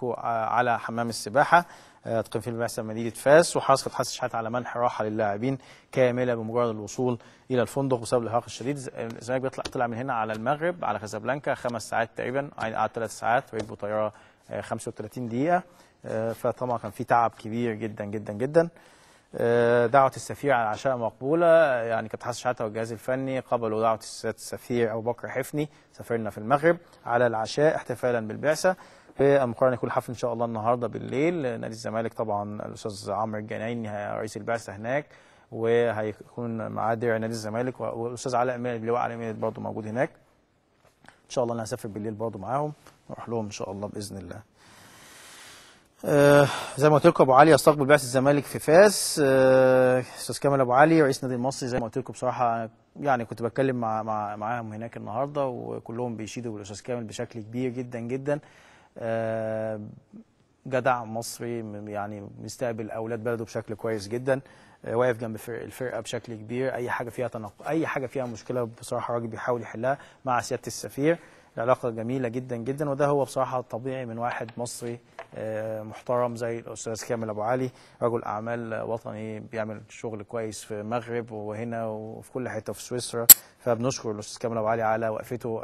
اشتكوا على حمام السباحه تقيم في البعثه مدينه فاس، وحصلت حادثه شحات على منح راحه للاعبين كامله بمجرد الوصول الى الفندق بسبب الارهاق الشديد. الزمالك طلع من هنا على المغرب على كازابلانكا 5 ساعات تقريبا، قعد 3 ساعات، ركبوا طياره 35 دقيقه. فطبعا كان في تعب كبير جدا جدا جدا. دعوة السفير على العشاء مقبولة، يعني كابتن حسن شحاتة والجهاز الفني قبلوا دعوة السفير أبو بكر حفني سفيرنا في المغرب على العشاء احتفالا بالبعثة. المقرر يكون الحفل إن شاء الله النهارده بالليل. نادي الزمالك طبعا الأستاذ عمرو الجنايني رئيس البعثة هناك، وهيكون معاه درع نادي الزمالك، والأستاذ علاء مالك اللواء علاء مالك برضه موجود هناك. إن شاء الله أنا هسافر بالليل برضه معاهم، نروح لهم إن شاء الله بإذن الله. زي ما قلت لكم ابو علي يستقبل بعثه الزمالك في فاس. استاذ كامل ابو علي رئيس النادي المصري، زي ما قلت لكم بصراحه يعني كنت بتكلم معاهم هناك النهارده، وكلهم بيشيدوا بالاستاذ كامل بشكل كبير جدا جدا. جدع مصري يعني بيستقبل اولاد بلده بشكل كويس جدا، واقف جنب الفرقه بشكل كبير. اي حاجه فيها اي حاجه فيها مشكله بصراحه الراجل بيحاول يحلها مع سياده السفير. العلاقه جميله جدا جدا، وده هو بصراحه طبيعي من واحد مصري محترم زي الاستاذ كامل ابو علي، رجل اعمال وطني بيعمل شغل كويس في المغرب وهنا وفي كل حته في سويسرا. فبنشكر الاستاذ كامل ابو علي على وقفته.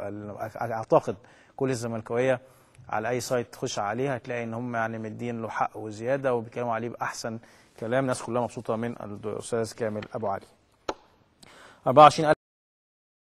اعتقد كل الزملكاويه على اي سايت تخش عليه هتلاقي ان هم يعني مدين له حق وزياده وبيتكلموا عليه باحسن كلام. الناس كلها مبسوطه من الاستاذ كامل ابو علي. 24